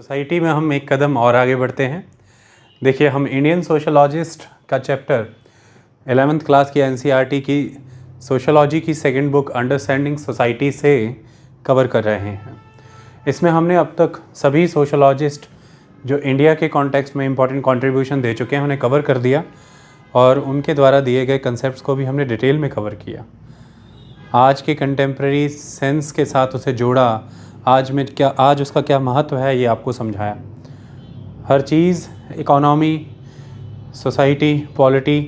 Society में हम एक कदम और आगे बढ़ते हैं। देखिए, हम इंडियन सोशलॉजिस्ट का चैप्टर 11th क्लास की एनसीईआरटी की सोशलॉजी की सेकंड बुक अंडरस्टैंडिंग सोसाइटी से कवर कर रहे हैं। इसमें हमने अब तक सभी सोशलॉजिस्ट जो इंडिया के कॉन्टेक्स्ट में इंपॉर्टेंट कंट्रीब्यूशन दे चुके हैं उन्हें कवर कर दिया और उनके द्वारा दिए गए कंसेप्ट्स को भी हमने डिटेल में कवर किया। आज के कंटेम्प्रेरी सेंस के साथ उसे जोड़ा, आज उसका क्या महत्व है ये आपको समझाया। हर चीज़ इकोनॉमी, सोसाइटी, पॉलिटी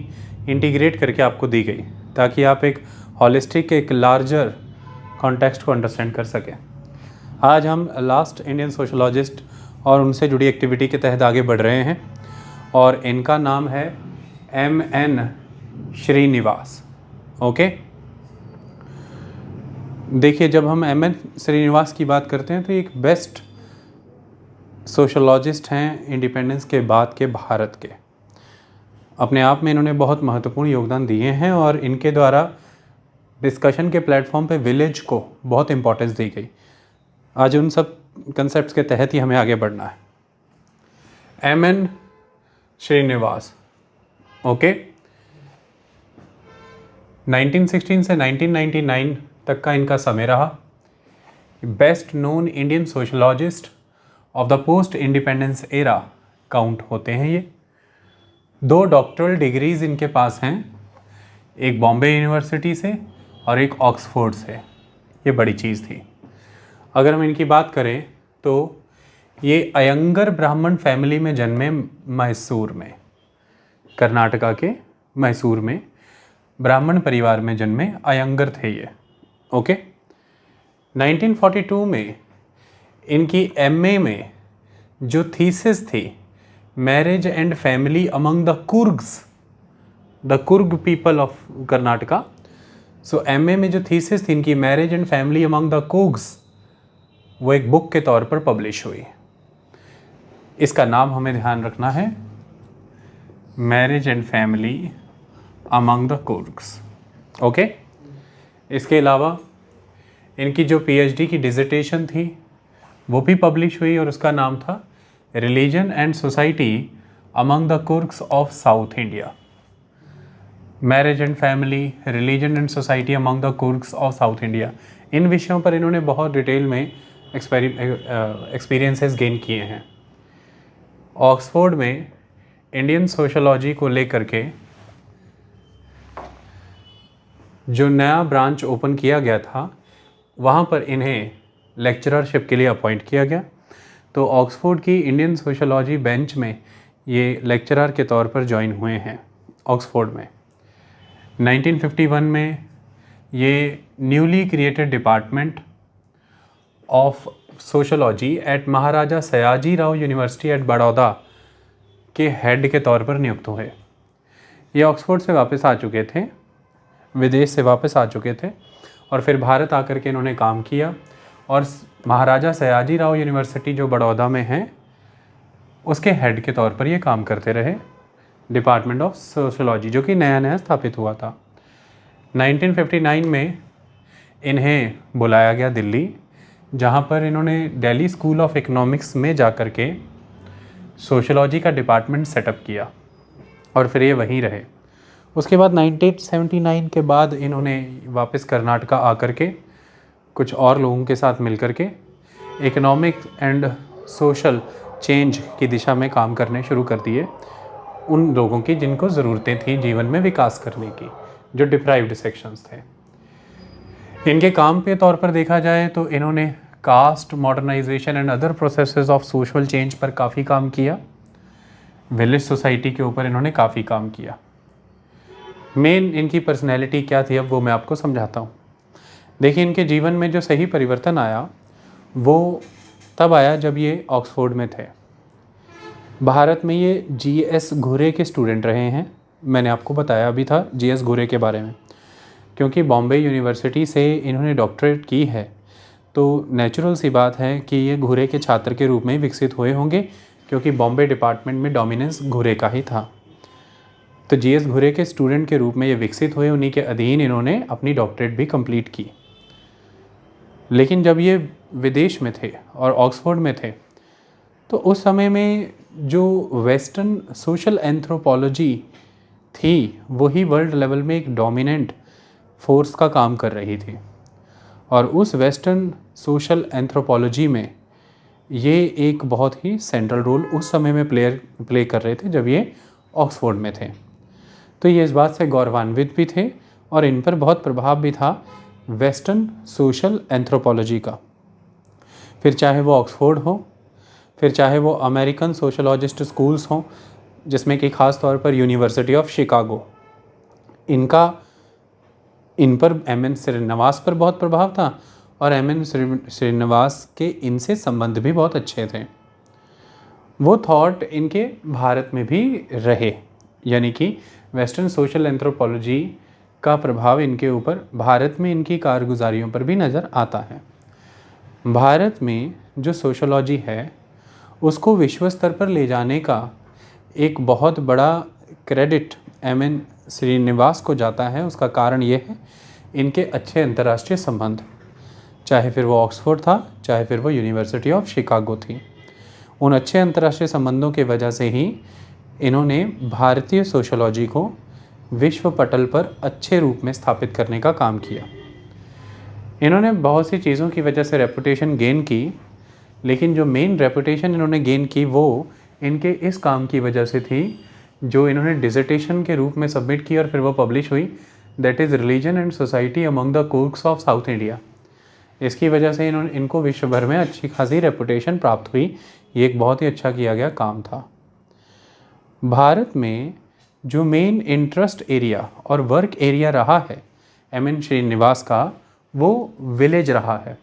इंटीग्रेट करके आपको दी गई ताकि आप एक हॉलिस्टिक, एक लार्जर कॉन्टेक्स्ट को अंडरस्टैंड कर सकें। आज हम लास्ट इंडियन सोशलॉजिस्ट और उनसे जुड़ी एक्टिविटी के तहत आगे बढ़ रहे हैं और इनका नाम है M.N. श्रीनिवास। ओके, देखिए, जब हम M.N. श्रीनिवास की बात करते हैं तो एक बेस्ट सोशलॉजिस्ट हैं इंडिपेंडेंस के बाद के भारत के। अपने आप में इन्होंने बहुत महत्वपूर्ण योगदान दिए हैं और इनके द्वारा डिस्कशन के प्लेटफॉर्म पे विलेज को बहुत इम्पोर्टेंस दी गई। आज उन सब कंसेप्ट्स के तहत ही हमें आगे बढ़ना है। M.N. श्रीनिवास, ओके, 1916 से 1999 तक का इनका समय रहा। Best known Indian sociologist of the post independence era count होते हैं ये। 2 डॉक्टरल डिग्रीज इनके पास हैं, एक बॉम्बे यूनिवर्सिटी से और एक ऑक्सफोर्ड से। ये बड़ी चीज़ थी। अगर हम इनकी बात करें तो ये अयंगर ब्राह्मण फैमिली में जन्मे, मैसूर में, कर्नाटका के मैसूर में ब्राह्मण परिवार में जन्मे अयंगर थे ये। ओके, 1942 में इनकी MA में जो थीसिस थी, marriage and family among the Coorg people of Karnataka. So MA में जो थीसिस थी इनकी, marriage and family among the Coorgs, वो एक बुक के तौर पर पब्लिश हुई। इसका नाम हमें ध्यान रखना है, marriage and family among the Coorgs. Okay, इसके अलावा इनकी जो PhD की डिसर्टेशन थी वो भी पब्लिश हुई और उसका नाम था religion and society among the Coorgs of south India. Marriage and family, religion and society among the Coorgs of south India, इन विषयों पर इन्होंने बहुत डिटेल में एक्सपीरियंसेस गेन किए हैं। ऑक्सफोर्ड में इंडियन सोशलॉजी को लेकर के जो नया ब्रांच ओपन किया गया था वहाँ पर इन्हें लेक्चररशिप के लिए अपॉइंट किया गया। तो ऑक्सफोर्ड की इंडियन सोशलॉजी बेंच में ये लेक्चरर के तौर पर ज्वाइन हुए हैं ऑक्सफोर्ड में। 1951 में ये newly created department of sociology at Maharaja Sayaji Rao university at Baroda के हेड के तौर पर नियुक्त हुए। ये ऑक्सफोर्ड से वापस आ चुके थे, विदेश से वापस आ चुके थे और फिर भारत आकर के इन्होंने काम किया और महाराजा सयाजी राव यूनिवर्सिटी जो बड़ौदा में है उसके हेड के तौर पर ये काम करते रहे, डिपार्टमेंट ऑफ सोशलॉजी, जो कि नया नया स्थापित हुआ था। 1959 में इन्हें बुलाया गया दिल्ली, जहाँ पर इन्होंने दिल्ली स्कूल ऑफ इकोनॉमिक्स में जा कर के सोशलॉजी का डिपार्टमेंट सेटअप किया और फिर ये वहीं रहे। उसके बाद 1979 के बाद इन्होंने वापस कर्नाटका आकर के कुछ और लोगों के साथ मिलकर के इकोनॉमिक एंड सोशल चेंज की दिशा में काम करने शुरू कर दिए, उन लोगों की जिनको ज़रूरतें थी जीवन में विकास करने की, जो डिप्राइव्ड सेक्शंस थे। इनके काम के तौर पर देखा जाए तो इन्होंने caste modernization and other processes of social change पर काफ़ी काम किया। विलेज सोसाइटी के ऊपर इन्होंने काफ़ी काम किया। मेन इनकी पर्सनैलिटी क्या थी, अब वो मैं आपको समझाता हूँ। देखिए, इनके जीवन में जो सही परिवर्तन आया वो तब आया जब ये ऑक्सफोर्ड में थे। भारत में ये GS घुरे के स्टूडेंट रहे हैं। मैंने आपको बताया अभी था GS घुरे के बारे में। क्योंकि बॉम्बे यूनिवर्सिटी से इन्होंने डॉक्टरेट की है तो नेचुरल सी बात है कि ये घुरे के छात्र के रूप में ही विकसित हुए होंगे, क्योंकि बॉम्बे डिपार्टमेंट में डोमिनेंस घुरे का ही था। तो GS घुरे के स्टूडेंट के रूप में ये विकसित हुए, उन्हीं के अधीन इन्होंने अपनी डॉक्टरेट भी कंप्लीट की। लेकिन जब ये विदेश में थे और ऑक्सफोर्ड में थे तो उस समय में जो वेस्टर्न सोशल एंथ्रोपोलॉजी थी वही वर्ल्ड लेवल में एक डोमिनेंट फोर्स का काम कर रही थी। और उस वेस्टर्न सोशल एंथ्रोपोलॉजी में ये एक बहुत ही सेंट्रल रोल उस समय में प्ले कर रहे थे जब ये ऑक्सफोर्ड में थे। तो ये इस बात से गौरवान्वित भी थे और इन पर बहुत प्रभाव भी था वेस्टर्न सोशल एंथ्रोपोलॉजी का। फिर चाहे वो ऑक्सफोर्ड हो, फिर चाहे वो अमेरिकन सोशलॉजिस्ट स्कूल्स हों, जिसमें कि ख़ास तौर पर यूनिवर्सिटी ऑफ शिकागो, इन पर एम.एन. श्रीनिवास पर बहुत प्रभाव था और एम.एन. श्रीनिवास के इनसे संबंध भी बहुत अच्छे थे। वो थॉट इनके भारत में भी रहे, यानी कि वेस्टर्न सोशल एंथ्रोपोलॉजी का प्रभाव इनके ऊपर भारत में इनकी कारगुजारियों पर भी नज़र आता है। भारत में जो सोशोलॉजी है उसको विश्व स्तर पर ले जाने का एक बहुत बड़ा क्रेडिट एम.एन. श्रीनिवास को जाता है। उसका कारण ये है इनके अच्छे अंतर्राष्ट्रीय संबंध, चाहे फिर वो ऑक्सफोर्ड था, चाहे फिर वो यूनिवर्सिटी ऑफ शिकागो थी। उन अच्छे अंतर्राष्ट्रीय संबंधों की वजह से ही इन्होंने भारतीय सोशोलॉजी को विश्व पटल पर अच्छे रूप में स्थापित करने का काम किया। इन्होंने बहुत सी चीज़ों की वजह से रेपुटेशन गेन की, लेकिन जो मेन रेपुटेशन इन्होंने गेन की वो इनके इस काम की वजह से थी जो इन्होंने डिसर्टेशन के रूप में सबमिट की और फिर वो पब्लिश हुई, that is religion and society among the कुक्स of south India. इसकी वजह से इनको विश्व भर में अच्छी खासी रेपुटेशन प्राप्त हुई। ये एक बहुत ही अच्छा किया गया काम था। भारत में जो मेन इंटरेस्ट एरिया और वर्क एरिया रहा है एम.एन. श्रीनिवास का, वो विलेज रहा है।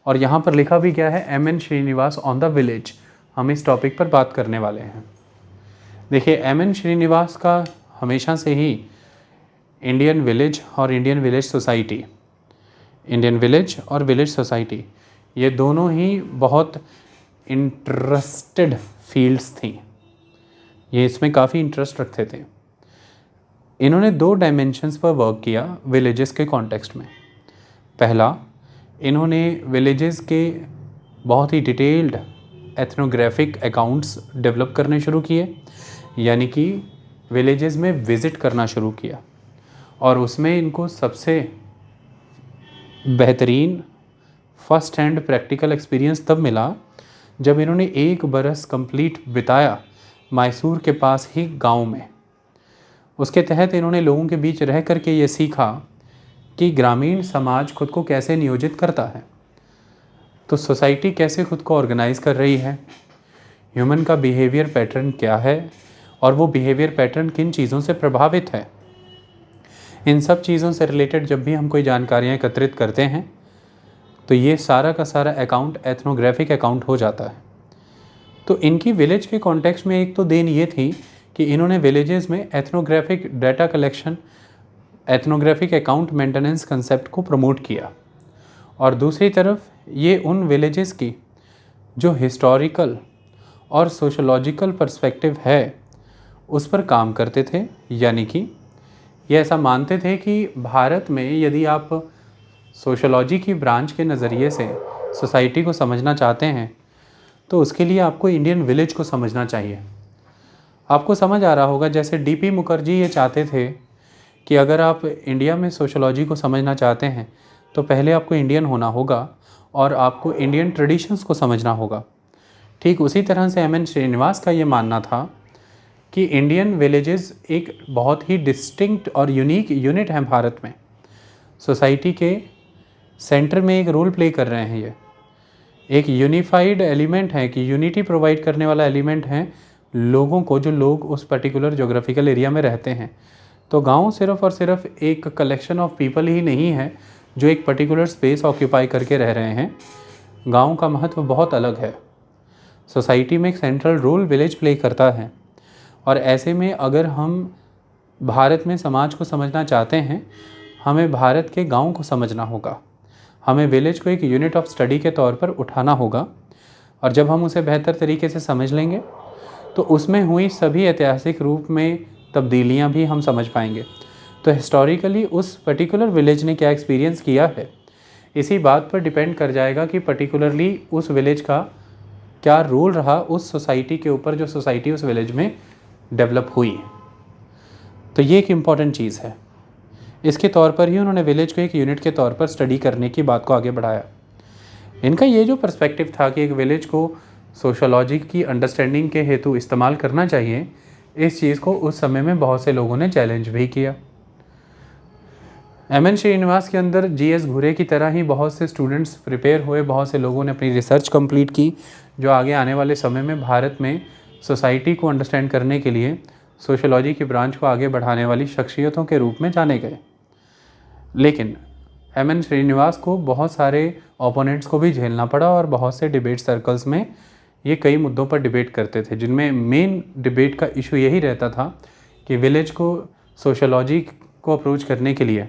और यहाँ पर लिखा भी क्या है, M N. Srinivas on the village. हम इस टॉपिक पर बात करने वाले हैं। देखिए, एम.एन. श्रीनिवास का हमेशा से ही इंडियन विलेज और इंडियन विलेज सोसाइटी ये दोनों ही बहुत इंटरेस्टेड फील्ड्स थी। ये इसमें काफ़ी इंटरेस्ट रखते थे। इन्होंने 2 डायमेंशंस पर वर्क किया विलेजेस के कॉन्टेक्स्ट में। पहला, इन्होंने विलेजेस के बहुत ही डिटेल्ड एथनोग्राफिक अकाउंट्स डेवलप करने शुरू किए, यानी कि विलेजेस में विज़िट करना शुरू किया। और उसमें इनको सबसे बेहतरीन फर्स्ट हैंड प्रैक्टिकल एक्सपीरियंस तब मिला जब इन्होंने 1 बरस कंप्लीट बिताया मैसूर के पास ही गांव में। उसके तहत इन्होंने लोगों के बीच रह करके ये सीखा कि ग्रामीण समाज खुद को कैसे नियोजित करता है, तो सोसाइटी कैसे खुद को ऑर्गेनाइज कर रही है, ह्यूमन का बिहेवियर पैटर्न क्या है और वो बिहेवियर पैटर्न किन चीज़ों से प्रभावित है। इन सब चीज़ों से रिलेटेड जब भी हम कोई जानकारियाँ एकत्रित करते हैं तो ये सारा का सारा अकाउंट एथनोग्राफिक अकाउंट हो जाता है। तो इनकी विलेज के कॉन्टेक्स्ट में एक तो देन ये थी कि इन्होंने विलेजेस में ethnographic data collection, ethnographic account maintenance concept को प्रमोट किया। और दूसरी तरफ ये उन विलेजेस की जो हिस्टोरिकल और सोशोलॉजिकल पर्सपेक्टिव है उस पर काम करते थे। यानी कि ये ऐसा मानते थे कि भारत में यदि आप सोशोलॉजी की ब्रांच के नज़रिए से सोसाइटी को समझना चाहते हैं तो उसके लिए आपको इंडियन विलेज को समझना चाहिए। आपको समझ आ रहा होगा, जैसे डी.पी. मुखर्जी ये चाहते थे कि अगर आप इंडिया में सोशोलॉजी को समझना चाहते हैं तो पहले आपको इंडियन होना होगा और आपको इंडियन ट्रेडिशंस को समझना होगा। ठीक उसी तरह से एम.एन. श्रीनिवास का ये मानना था कि इंडियन विलेजेस एक बहुत ही डिस्टिंक्ट और यूनिक यूनिट हैं भारत में। सोसाइटी के सेंटर में एक रोल प्ले कर रहे हैं। ये एक यूनिफाइड एलिमेंट है कि यूनिटी प्रोवाइड करने वाला एलिमेंट है लोगों को, जो लोग उस पर्टिकुलर जोग्राफिकल एरिया में रहते हैं। तो गांव सिर्फ़ और सिर्फ एक कलेक्शन ऑफ पीपल ही नहीं है जो एक पर्टिकुलर स्पेस ऑक्यूपाई करके रह रहे हैं। गांव का महत्व बहुत अलग है। सोसाइटी में एक सेंट्रल रोल विलेज प्ले करता है। और ऐसे में अगर हम भारत में समाज को समझना चाहते हैं, हमें भारत के गांव को समझना होगा। हमें विलेज को एक यूनिट ऑफ स्टडी के तौर पर उठाना होगा। और जब हम उसे बेहतर तरीके से समझ लेंगे तो उसमें हुई सभी ऐतिहासिक रूप में तब्दीलियां भी हम समझ पाएंगे। तो हिस्टोरिकली उस पर्टिकुलर विलेज ने क्या एक्सपीरियंस किया है, इसी बात पर डिपेंड कर जाएगा कि पर्टिकुलरली उस विलेज का क्या रोल रहा उस सोसाइटी के ऊपर जो सोसाइटी उस विलेज में डेवलप हुई। तो ये एक इम्पॉर्टेंट चीज़ है। इसके तौर पर ही उन्होंने विलेज को एक यूनिट के तौर पर स्टडी करने की बात को आगे बढ़ाया। इनका ये जो पर्सपेक्टिव था कि एक विलेज को सोशोलॉजी की अंडरस्टैंडिंग के हेतु इस्तेमाल करना चाहिए, इस चीज़ को उस समय में बहुत से लोगों ने चैलेंज भी किया। एम एन श्रीनिवास के अंदर जी.एस. घुरे की तरह ही बहुत से स्टूडेंट्स प्रिपेयर हुए, बहुत से लोगों ने अपनी रिसर्च कंप्लीट की, जो आगे आने वाले समय में भारत में सोसाइटी को अंडरस्टैंड करने के लिए सोशोलॉजी की ब्रांच को आगे बढ़ाने वाली शख्सियतों के रूप में जाने गए। लेकिन एम एन श्रीनिवास को बहुत सारे ओपोनेंट्स को भी झेलना पड़ा और बहुत से डिबेट सर्कल्स में ये कई मुद्दों पर डिबेट करते थे, जिनमें मेन डिबेट का इशू यही रहता था कि विलेज को सोशोलॉजी को अप्रोच करने के लिए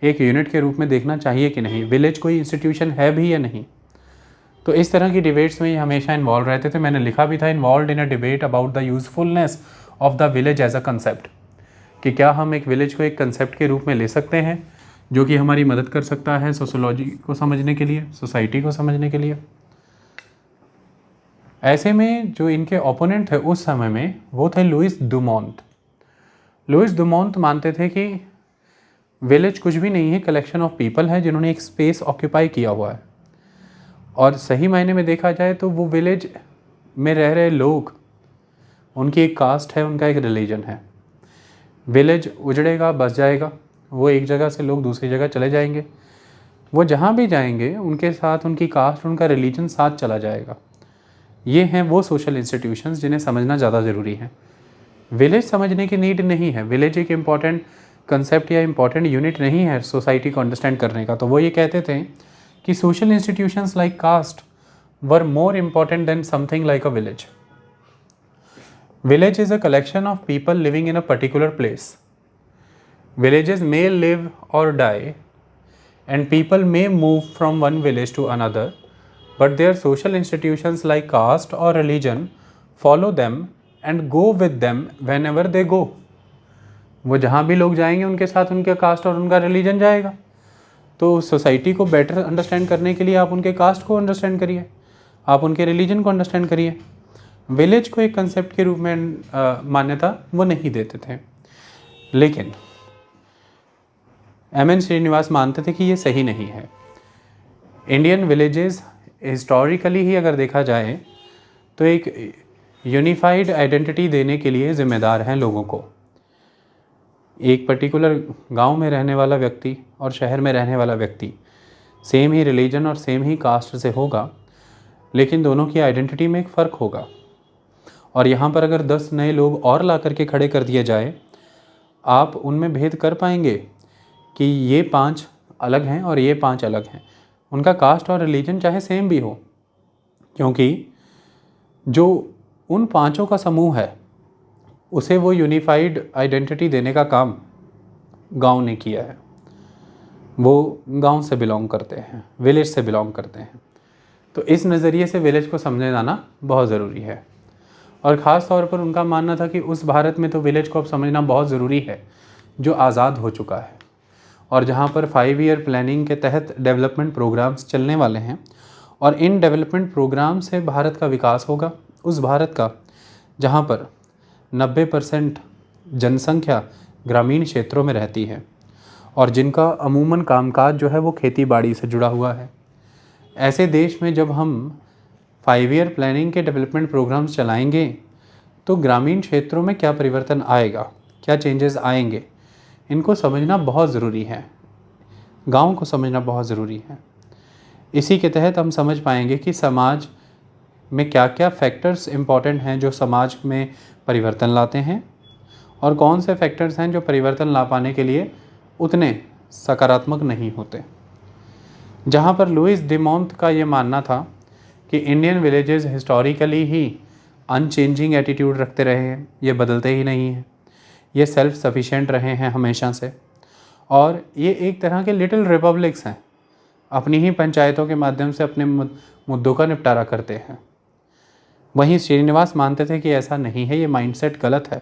एक यूनिट के रूप में देखना चाहिए कि नहीं, विलेज कोई इंस्टीट्यूशन है भी या नहीं। तो इस तरह की डिबेट्स में ये हमेशा इन्वॉल्व रहते थे। मैंने लिखा भी था, involve in a debate about the usefulness of the village as a concept, कि क्या हम एक विलेज को एक कंसेप्ट के रूप में ले सकते हैं जो कि हमारी मदद कर सकता है सोशोलॉजी को समझने के लिए, सोसाइटी को समझने के लिए। ऐसे में जो इनके ओपोनेंट थे उस समय में वो थे लुइस डुमोंट। लुइस डुमोंट मानते थे कि विलेज कुछ भी नहीं है, कलेक्शन ऑफ पीपल है जिन्होंने एक स्पेस ऑक्यूपाई किया हुआ है। और सही मायने में देखा जाए तो वो विलेज में रह रहे लोग, उनकी एक कास्ट है, उनका एक रिलीजन है। विलेज उजड़ेगा, बस जाएगा, वो एक जगह से लोग दूसरी जगह चले जाएंगे, वो जहाँ भी जाएंगे उनके साथ उनकी कास्ट, उनका रिलीजन साथ चला जाएगा। ये हैं वो सोशल इंस्टीट्यूशंस जिन्हें समझना ज़्यादा ज़रूरी है। विलेज समझने की नीड नहीं है, विलेज एक इम्पॉर्टेंट कंसेप्ट या इम्पॉर्टेंट यूनिट नहीं है सोसाइटी को अंडरस्टैंड करने का। तो वो ये कहते थे कि social institutions like caste were more important than something like a village. Village is a collection of people living in a particular place. Villages may live or die, and people may move from one village to another, but their social institutions like caste or religion follow them and go with them whenever they go. वो जहाँ भी लोग जाएंगे उनके साथ उनका cast और उनका रिलीजन जाएगा। तो सोसाइटी को बेटर अंडरस्टैंड करने के लिए आप उनके कास्ट को अंडरस्टैंड करिए, आप उनके रिलीजन को अंडरस्टैंड करिए। विलेज को एक कंसेप्ट के रूप में मान्यता वो नहीं देते थे। लेकिन एम एन श्रीनिवास मानते थे कि ये सही नहीं है। इंडियन विलेजेस हिस्टोरिकली ही अगर देखा जाए तो एक यूनिफाइड आइडेंटिटी देने के लिए ज़िम्मेदार हैं लोगों को। एक पर्टिकुलर गांव में रहने वाला व्यक्ति और शहर में रहने वाला व्यक्ति सेम ही रिलीजन और सेम ही कास्ट से होगा, लेकिन दोनों की आइडेंटिटी में एक फ़र्क होगा। और यहाँ पर अगर 10 नए लोग और ला करके खड़े कर दिए जाए, आप उनमें भेद कर पाएंगे कि ये 5 अलग हैं और ये 5 अलग हैं। उनका कास्ट और रिलीजन चाहे सेम भी हो, क्योंकि जो उन 5 का समूह है उसे वो यूनिफाइड आइडेंटिटी देने का काम गांव ने किया है। वो गांव से बिलोंग करते हैं, विलेज से बिलोंग करते हैं। तो इस नज़रिए से विलेज को समझे जाना बहुत ज़रूरी है। और ख़ास तौर पर उनका मानना था कि उस भारत में तो विलेज को अब समझना बहुत ज़रूरी है जो आज़ाद हो चुका है और जहाँ पर 5 ईयर प्लानिंग के तहत डेवलपमेंट प्रोग्राम्स चलने वाले हैं। और इन डेवलपमेंट प्रोग्राम से भारत का विकास होगा, उस भारत का जहाँ पर 90% जनसंख्या ग्रामीण क्षेत्रों में रहती है और जिनका अमूमन कामकाज जो है वो खेती बाड़ी से जुड़ा हुआ है। ऐसे देश में जब हम 5 ईयर प्लानिंग के डेवलपमेंट प्रोग्राम्स चलाएंगे तो ग्रामीण क्षेत्रों में क्या परिवर्तन आएगा, क्या चेंजेस आएंगे, इनको समझना बहुत ज़रूरी है, गांव को समझना बहुत ज़रूरी है। इसी के तहत हम समझ पाएंगे कि समाज में क्या क्या फैक्टर्स इम्पॉर्टेंट हैं जो समाज में परिवर्तन लाते हैं और कौन से फैक्टर्स हैं जो परिवर्तन ला पाने के लिए उतने सकारात्मक नहीं होते। जहाँ पर लुइस डुमोंट का ये मानना था कि इंडियन विलेजेस हिस्टोरिकली ही अनचेंजिंग एटीट्यूड रखते रहे हैं, ये बदलते ही नहीं हैं, ये सेल्फ सफिशिएंट रहे हैं हमेशा से, और ये एक तरह के लिटिल रिपब्लिक्स हैं, अपनी ही पंचायतों के माध्यम से अपने मुद्दों का निपटारा करते हैं। वहीं श्रीनिवास मानते थे कि ऐसा नहीं है, ये माइंडसेट गलत है।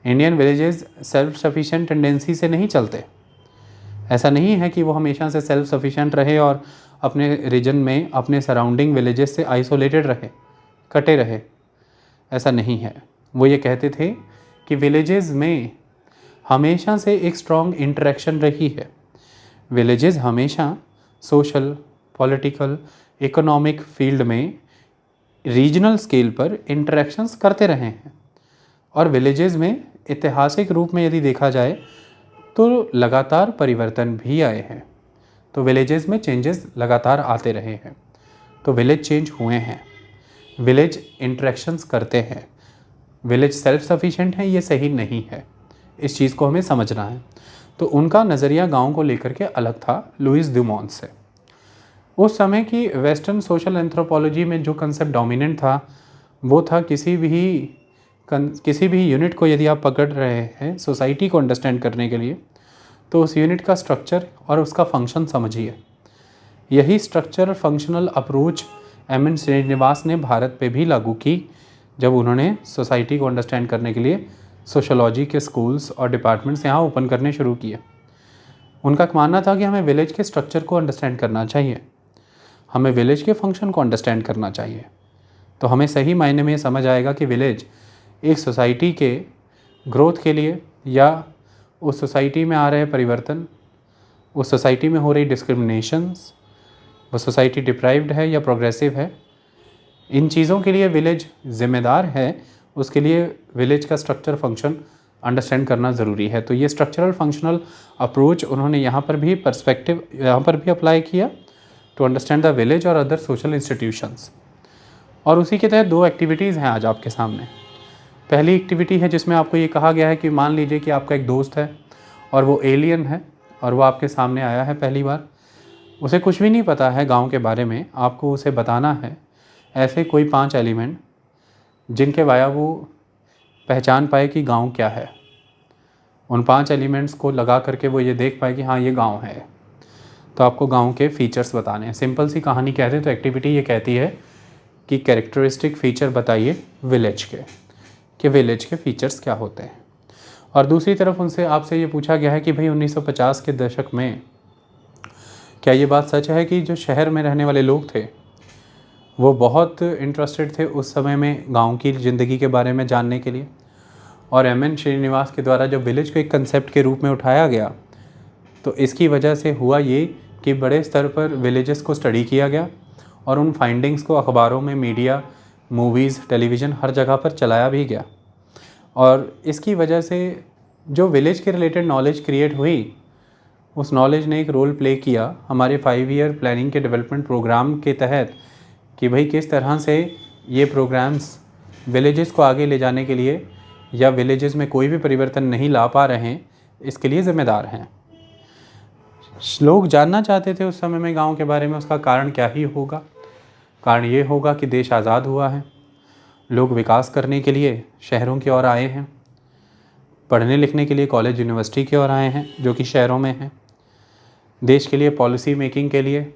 Indian villages self sufficient tendency से नहीं चलते। ऐसा नहीं है कि वो हमेशा से सेल्फ सफिशिएंट रहे और अपने रीजन में अपने सराउंडिंग विलेजेस से आइसोलेटेड रहे। कटे रहे, ऐसा नहीं है। वो ये कहते थे कि विलेजेस में हमेशा से एक स्ट्रॉन्ग इंटरेक्शन रही है। विलेजेस हमेशा सोशल, पॉलिटिकल, इकोनॉमिक फील्ड में रीजनल स्केल पर इंटरेक्शंस करते रहे हैं। और विलेजेस में ऐतिहासिक रूप में यदि देखा जाए तो लगातार परिवर्तन भी आए हैं। तो विलेजेस में चेंजेस लगातार आते रहे हैं। तो विलेज चेंज हुए हैं, विलेज इंटरेक्शंस करते हैं। विलेज सेल्फ सफिशिएंट है, ये सही नहीं है, इस चीज़ को हमें समझना है। तो उनका नज़रिया गांव को लेकर के अलग था लुइस ड्यूमॉन्ट से। उस समय की वेस्टर्न सोशल एंथ्रोपोलॉजी में जो कंसेप्ट डोमिनेंट था वो था किसी भी यूनिट को यदि आप पकड़ रहे हैं सोसाइटी को अंडरस्टैंड करने के लिए, तो उस यूनिट का स्ट्रक्चर और उसका फंक्शन समझिए। यही structure functional approach M N. Srinivas ने भारत पे भी लागू की जब उन्होंने सोसाइटी को अंडरस्टैंड करने के लिए सोशोलॉजी के स्कूल्स और डिपार्टमेंट्स यहाँ ओपन करने शुरू किए। उनका मानना था कि हमें विलेज के स्ट्रक्चर को अंडरस्टैंड करना चाहिए, हमें विलेज के फंक्शन को अंडरस्टैंड करना चाहिए, तो हमें सही मायने में ये समझ आएगा कि विलेज एक सोसाइटी के ग्रोथ के लिए या उस सोसाइटी में आ रहे परिवर्तन, उस सोसाइटी में हो रही डिस्क्रिमिनेशंस, वो सोसाइटी डिप्राइव्ड है या प्रोग्रेसिव है, इन चीज़ों के लिए विलेज जिम्मेदार है। उसके लिए विलेज का स्ट्रक्चर फंक्शन अंडरस्टैंड करना ज़रूरी है। तो ये स्ट्रक्चरल फंक्शनल अप्रोच उन्होंने यहाँ पर भी पर्सपेक्टिव यहाँ पर भी अप्लाई किया टू अंडरस्टैंड द विलेज और अदर सोशल इंस्टीट्यूशंस। और उसी के तहत 2 एक्टिविटीज़ हैं आज आपके सामने। पहली एक्टिविटी है जिसमें आपको ये कहा गया है कि मान लीजिए कि आपका एक दोस्त है और वो एलियन है और वो आपके सामने आया है पहली बार, उसे कुछ भी नहीं पता है गांव के बारे में, आपको उसे बताना है ऐसे कोई 5 एलिमेंट जिनके वाया वो पहचान पाए कि गांव क्या है। उन 5 एलिमेंट्स को लगा करके वो ये देख पाए कि हाँ ये गांव है। तो आपको गांव के फीचर्स बताने हैं। सिंपल सी कहानी कहते हैं तो एक्टिविटी ये कहती है कि कैरेक्टरिस्टिक फीचर बताइए विलेज के, कि विलेज के फीचर्स क्या होते हैं। और दूसरी तरफ उनसे आपसे ये पूछा गया है कि भाई 1950 के दशक में क्या ये बात सच है कि जो शहर में रहने वाले लोग थे वो बहुत इंटरेस्टेड थे उस समय में गांव की ज़िंदगी के बारे में जानने के लिए। और एम.एन. श्रीनिवास के द्वारा जब विलेज को एक कंसेप्ट के रूप में उठाया गया तो इसकी वजह से हुआ ये कि बड़े स्तर पर विलेजेस को स्टडी किया गया और उन फाइंडिंग्स को अखबारों में, मीडिया, मूवीज़, टेलीविज़न हर जगह पर चलाया भी गया। और इसकी वजह से जो विलेज के रिलेटेड नॉलेज क्रिएट हुई, उस नॉलेज ने एक रोल प्ले किया हमारे 5 ईयर प्लानिंग के डेवलपमेंट प्रोग्राम के तहत कि भाई किस तरह से ये प्रोग्राम्स विलेजेस को आगे ले जाने के लिए या विलेजेस में कोई भी परिवर्तन नहीं ला पा रहे हैं, इसके लिए ज़िम्मेदार हैं। लोग जानना चाहते थे उस समय में गांव के बारे में, उसका कारण क्या ही होगा। कारण ये होगा कि देश आज़ाद हुआ है, लोग विकास करने के लिए शहरों की ओर आए हैं, पढ़ने लिखने के लिए कॉलेज यूनिवर्सिटी की ओर आए हैं जो कि शहरों में हैं, देश के लिए पॉलिसी मेकिंग के लिए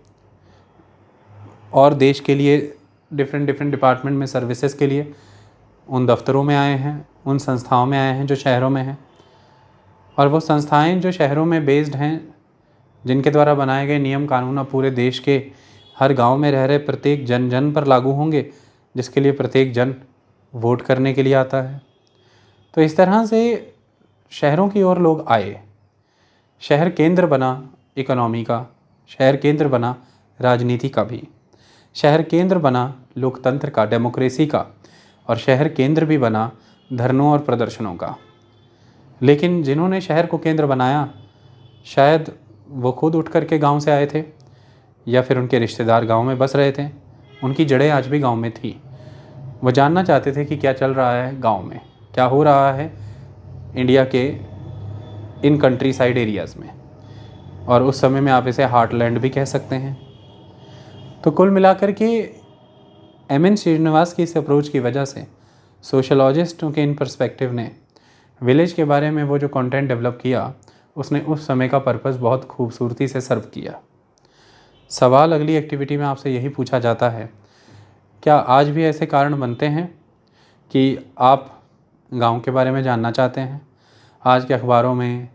और देश के लिए डिफरेंट डिपार्टमेंट में सर्विसेज के लिए उन दफ्तरों में आए हैं, उन संस्थाओं में आए हैं जो शहरों में हैं। और वो संस्थाएं जो शहरों में बेस्ड हैं, जिनके द्वारा बनाए गए नियम कानून अब पूरे देश के हर गांव में रह रहे प्रत्येक जन पर लागू होंगे, जिसके लिए प्रत्येक जन वोट करने के लिए आता है। तो इस तरह से शहरों की ओर लोग आए। शहर केंद्र बना इकोनॉमी का, शहर केंद्र बना राजनीति का भी, शहर केंद्र बना लोकतंत्र का, डेमोक्रेसी का, और शहर केंद्र भी बना धरनों और प्रदर्शनों का। लेकिन जिन्होंने शहर को केंद्र बनाया, शायद वो खुद उठ कर के गाँव से आए थे या फिर उनके रिश्तेदार गांव में बस रहे थे, उनकी जड़ें आज भी गांव में थी। वो जानना चाहते थे कि क्या चल रहा है गांव में, क्या हो रहा है इंडिया के इन कंट्री साइड एरियाज़ में, और उस समय में आप इसे हार्टलैंड भी कह सकते हैं। तो कुल मिलाकर के एम.एन. श्रीनिवास की इस अप्रोच की वजह से सोशलॉजिस्टों के इन पर्सपेक्टिव ने विलेज के बारे में वो जो कंटेंट डेवलप किया, उसने उस समय का पर्पस बहुत खूबसूरती से सर्व किया। सवाल अगली एक्टिविटी में आपसे यही पूछा जाता है, क्या आज भी ऐसे कारण बनते हैं कि आप गांव के बारे में जानना चाहते हैं? आज के अखबारों में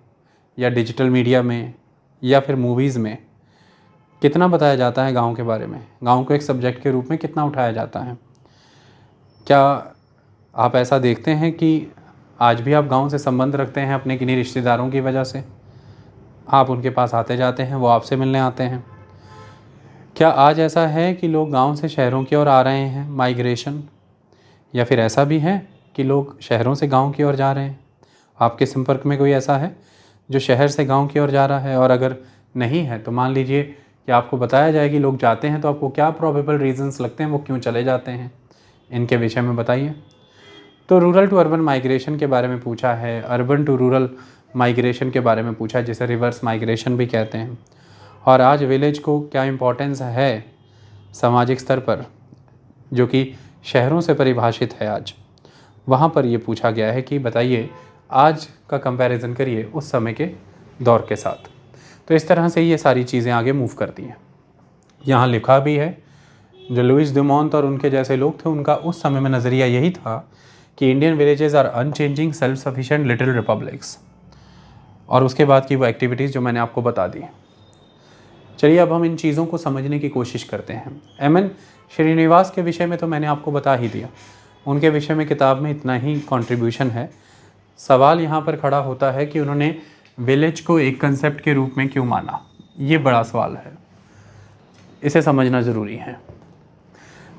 या डिजिटल मीडिया में या फिर मूवीज़ में कितना बताया जाता है गांव के बारे में? गांव को एक सब्जेक्ट के रूप में कितना उठाया जाता है? क्या आप ऐसा देखते हैं कि आज भी आप गांव से संबंध रखते हैं अपने किन्हीं रिश्तेदारों की वजह से? आप उनके पास आते जाते हैं, वो आपसे मिलने आते हैं। क्या आज ऐसा है कि लोग गांव से शहरों की ओर आ रहे हैं, माइग्रेशन? या फिर ऐसा भी है कि लोग शहरों से गांव की ओर जा रहे हैं? आपके संपर्क में कोई ऐसा है जो शहर से गांव की ओर जा रहा है? और अगर नहीं है तो मान लीजिए कि आपको बताया जाए कि लोग जाते हैं, तो आपको क्या प्रोबेबल रीजंस लगते हैं वो क्यों चले जाते हैं? इनके विषय में बताइए। तो रूरल टू अर्बन माइग्रेशन के बारे में पूछा है, अर्बन टू रूरल माइग्रेशन के बारे में पूछा है, जिसे रिवर्स माइग्रेशन भी कहते हैं। और आज विलेज को क्या इम्पोर्टेंस है सामाजिक स्तर पर, जो कि शहरों से परिभाषित है आज, वहाँ पर ये पूछा गया है कि बताइए आज का कंपैरिजन करिए उस समय के दौर के साथ। तो इस तरह से ये सारी चीज़ें आगे मूव करती हैं। यहाँ लिखा भी है, जो लुइस डुमोंट और उनके जैसे लोग थे, उनका उस समय में नज़रिया यही था कि Indian villages are unchanging self sufficient little republics. और उसके बाद की वो एक्टिविटीज़ जो मैंने आपको बता दी। चलिए अब हम इन चीज़ों को समझने की कोशिश करते हैं। एम.एन. श्रीनिवास के विषय में तो मैंने आपको बता ही दिया, उनके विषय में किताब में इतना ही कंट्रीब्यूशन है। सवाल यहाँ पर खड़ा होता है कि उन्होंने विलेज को एक कंसेप्ट के रूप में क्यों माना। ये बड़ा सवाल है, इसे समझना ज़रूरी है।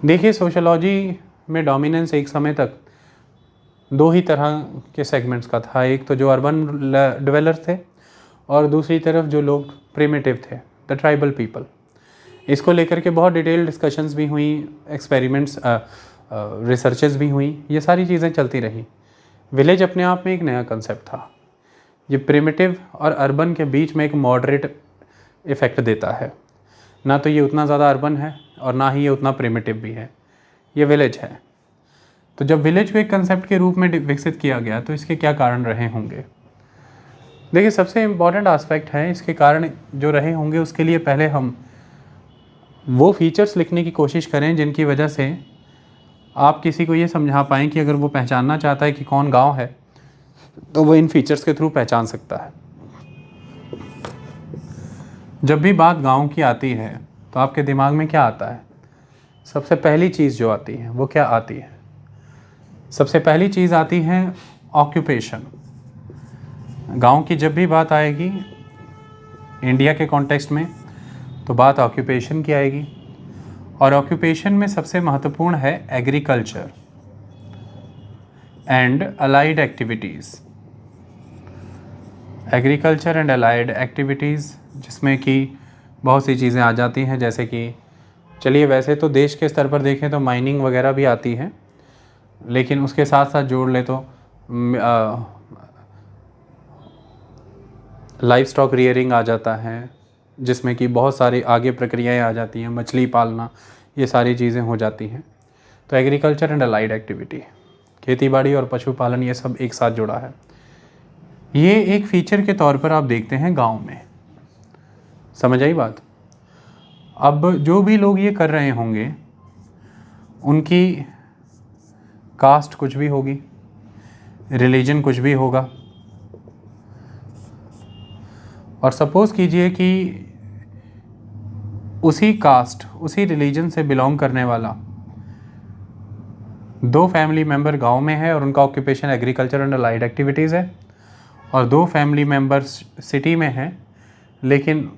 देखिए, सोशोलॉजी में डोमिनेंस एक समय तक दो ही तरह के सेगमेंट्स का था। एक तो जो अर्बन डिवेलपर्स थे और दूसरी तरफ जो लोग प्रिमिटिव थे, द ट्राइबल पीपल। इसको लेकर के बहुत डिटेल डिस्कशंस भी हुई, एक्सपेरिमेंट्स, रिसर्चेस भी हुई, ये सारी चीज़ें चलती रही। विलेज अपने आप में एक नया कंसेप्ट था। ये प्रिमिटिव और अर्बन के बीच में एक मॉडरेट इफ़ेक्ट देता है। ना तो ये उतना ज़्यादा अर्बन है और ना ही ये उतना प्रिमिटिव भी है, ये विलेज है। तो जब विलेज को एक कंसेप्ट के रूप में विकसित किया गया तो इसके क्या कारण रहे होंगे? देखिए, सबसे इम्पॉर्टेंट एस्पेक्ट है इसके कारण जो रहे होंगे, उसके लिए पहले हम वो फीचर्स लिखने की कोशिश करें जिनकी वजह से आप किसी को ये समझा पाएँ कि अगर वो पहचानना चाहता है कि कौन गांव है तो वो इन फीचर्स के थ्रू पहचान सकता है। जब भी बात गांव की आती है तो आपके दिमाग में क्या आता है? सबसे पहली चीज़ जो आती है वो क्या आती है? सबसे पहली चीज़ आती है ऑक्यूपेशन। गांव की जब भी बात आएगी इंडिया के कॉन्टेक्स्ट में तो बात ऑक्यूपेशन की आएगी। और ऑक्यूपेशन में सबसे महत्वपूर्ण है agriculture and allied activities. Agriculture and allied activities जिसमें कि बहुत सी चीज़ें आ जाती हैं, जैसे कि चलिए वैसे तो देश के स्तर पर देखें तो माइनिंग वगैरह भी आती है, लेकिन उसके साथ साथ जोड़ ले तो लाइव स्टॉक रियरिंग आ जाता है, जिसमें कि बहुत सारी आगे प्रक्रियाएं आ जाती हैं, मछली पालना, ये सारी चीज़ें हो जाती हैं। तो एग्रीकल्चर एंड अलाइड एक्टिविटी, खेतीबाड़ी और पशुपालन, ये सब एक साथ जुड़ा है। ये एक फीचर के तौर पर आप देखते हैं गांव में। समझ आई बात? अब जो भी लोग ये कर रहे होंगे उनकी कास्ट कुछ भी होगी, रिलीजन कुछ भी होगा। और सपोज़ कीजिए कि उसी कास्ट, उसी रिलीजन से बिलोंग करने वाला दो फैमिली मेम्बर गांव में है और उनका occupation agriculture and allied activities है, और दो फैमिली मेम्बर्स सिटी में हैं, लेकिन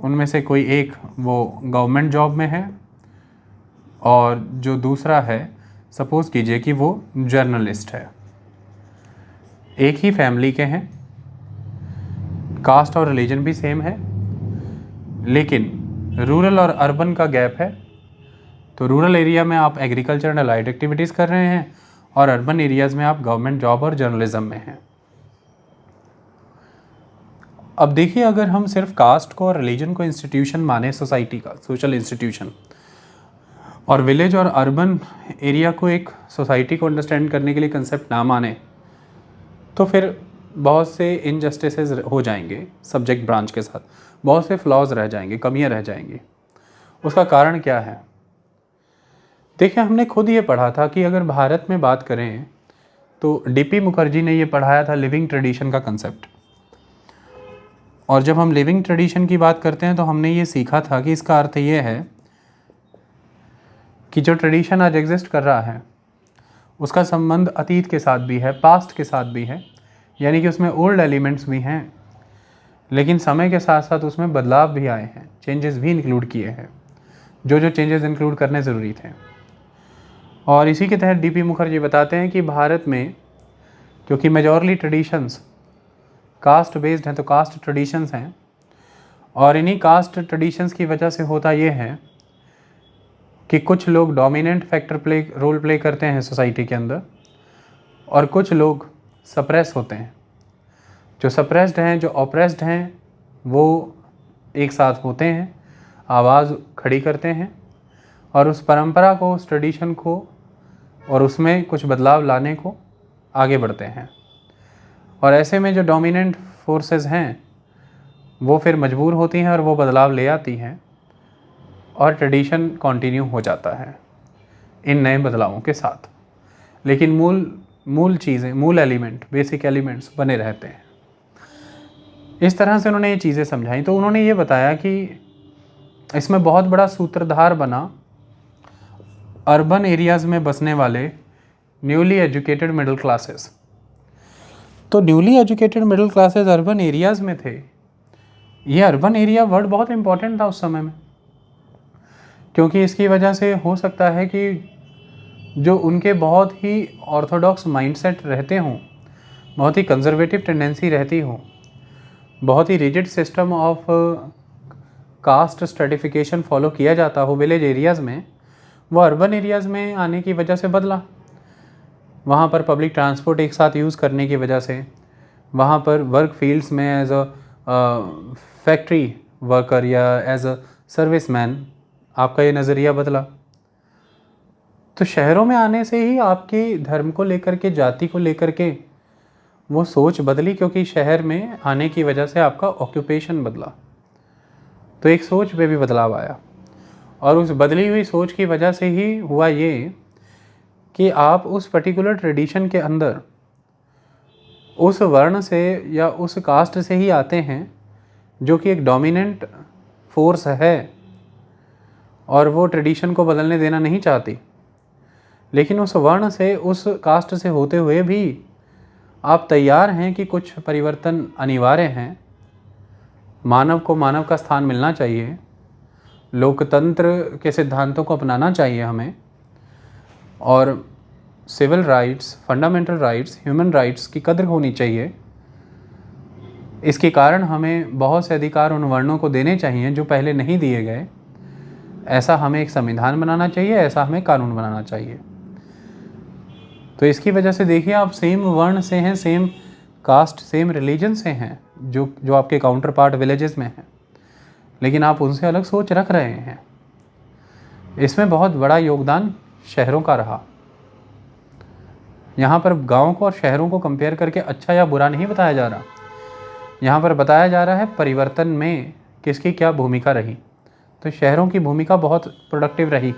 उनमें से कोई एक वो गवर्नमेंट जॉब में है और जो दूसरा है सपोज़ कीजिए कि वो जर्नलिस्ट है। एक ही फैमिली के हैं, कास्ट और रिलीजन भी सेम है, लेकिन रूरल और अर्बन का गैप है। तो रूरल एरिया में आप एग्रीकल्चर एंड अलाइड एक्टिविटीज़ कर रहे हैं और अर्बन एरियाज़ में आप गवर्नमेंट जॉब और जर्नलिज्म में हैं। अब देखिए, अगर हम सिर्फ कास्ट को और रिलीजन को इंस्टीट्यूशन माने, सोसाइटी का सोशल इंस्टीट्यूशन, और विलेज और अर्बन एरिया को एक सोसाइटी को अंडरस्टैंड करने के लिए कंसेप्ट ना माने, तो फिर बहुत से इनजस्टिसेस हो जाएंगे सब्जेक्ट ब्रांच के साथ, बहुत से फ्लॉज रह जाएंगे, कमियां रह जाएंगी। उसका कारण क्या है? देखिए, हमने खुद ये पढ़ा था कि अगर भारत में बात करें तो डीपी मुखर्जी ने ये पढ़ाया था लिविंग ट्रेडिशन का कंसेप्ट। और जब हम लिविंग ट्रेडिशन की बात करते हैं तो हमने ये सीखा था कि इसका अर्थ ये है कि जो ट्रेडिशन आज एग्जिस्ट कर रहा है उसका संबंध अतीत के साथ भी है, पास्ट के साथ भी है, यानी कि उसमें ओल्ड एलिमेंट्स भी हैं, लेकिन समय के साथ साथ उसमें बदलाव भी आए हैं, चेंजेस भी इंक्लूड किए हैं, जो जो चेंजेस इंक्लूड करने ज़रूरी थे। और इसी के तहत डीपी मुखर्जी बताते हैं कि भारत में क्योंकि मेजॉरली ट्रेडिशंस कास्ट बेस्ड हैं, तो कास्ट ट्रेडिशंस हैं, और इन्हीं कास्ट ट्रेडिशंस की वजह से होता ये है कि कुछ लोग डोमिनेंट रोल प्ले करते हैं सोसाइटी के अंदर, और कुछ लोग सप्रेस होते हैं। जो सप्रेस्ड हैं, जो ऑप्रेस्ड हैं, वो एक साथ होते हैं, आवाज़ खड़ी करते हैं और उस परंपरा को, उस ट्रेडिशन को और उसमें कुछ बदलाव लाने को आगे बढ़ते हैं। और ऐसे में जो डोमिनेंट फोर्सेस हैं वो फिर मजबूर होती हैं और वो बदलाव ले आती हैं और ट्रेडिशन कंटिन्यू हो जाता है इन नए बदलावों के साथ, लेकिन मूल चीज़ें, मूल एलिमेंट, बेसिक एलिमेंट्स बने रहते हैं। इस तरह से उन्होंने ये चीज़ें समझाई। तो उन्होंने ये बताया कि इसमें बहुत बड़ा सूत्रधार बना अर्बन एरियाज़ में बसने वाले न्यूली एजुकेटेड मिडिल क्लासेस। तो newly educated middle classes urban areas में थे। ये अर्बन एरिया वर्ड बहुत इम्पॉर्टेंट था उस समय में, क्योंकि इसकी वजह से हो सकता है कि जो उनके बहुत ही ऑर्थोडॉक्स माइंडसेट रहते हों, बहुत ही कंजर्वेटिव टेंडेंसी रहती हो, बहुत ही rigid system of caste stratification follow किया जाता हो विलेज एरियाज़ में, वो अर्बन एरियाज़ में आने की वजह से बदला। वहाँ पर पब्लिक ट्रांसपोर्ट एक साथ यूज़ करने की वजह से, वहाँ पर वर्क फील्ड्स में एज अ फैक्ट्री वर्कर या एज अ सर्विसमैन आपका ये नज़रिया बदला। तो शहरों में आने से ही आपकी धर्म को लेकर के, जाति को लेकर के वो सोच बदली, क्योंकि शहर में आने की वजह से आपका ऑक्यूपेशन बदला, तो एक सोच पे भी बदलाव आया। और उस बदली हुई सोच की वजह से ही हुआ ये कि आप उस पर्टिकुलर ट्रेडिशन के अंदर उस वर्ण से या उस कास्ट से ही आते हैं जो कि एक डोमिनेंट फोर्स है और वो ट्रेडिशन को बदलने देना नहीं चाहती, लेकिन उस वर्ण से, उस कास्ट से होते हुए भी आप तैयार हैं कि कुछ परिवर्तन अनिवार्य हैं, मानव को मानव का स्थान मिलना चाहिए, लोकतंत्र के सिद्धांतों को अपनाना चाहिए हमें, और civil rights, fundamental rights, human rights की कदर होनी चाहिए। इसके कारण हमें बहुत से अधिकार उन वर्णों को देने चाहिए जो पहले नहीं दिए गए। ऐसा हमें एक संविधान बनाना चाहिए, ऐसा हमें कानून बनाना चाहिए। तो इसकी वजह से देखिए, आप सेम वर्ण से हैं, सेम कास्ट, सेम रिलीजन से हैं, जो आपके काउंटर पार्ट विलेजेस में हैं, लेकिन आप उनसे अलग सोच रख रहे हैं। इसमें बहुत बड़ा योगदान शहरों का रहा। यहाँ पर गाँव को और शहरों को कंपेयर करके अच्छा या बुरा नहीं बताया जा रहा, यहाँ पर बताया जा रहा है परिवर्तन में किसकी क्या भूमिका रही। तो शहरों की भूमिका बहुत प्रोडक्टिव रही।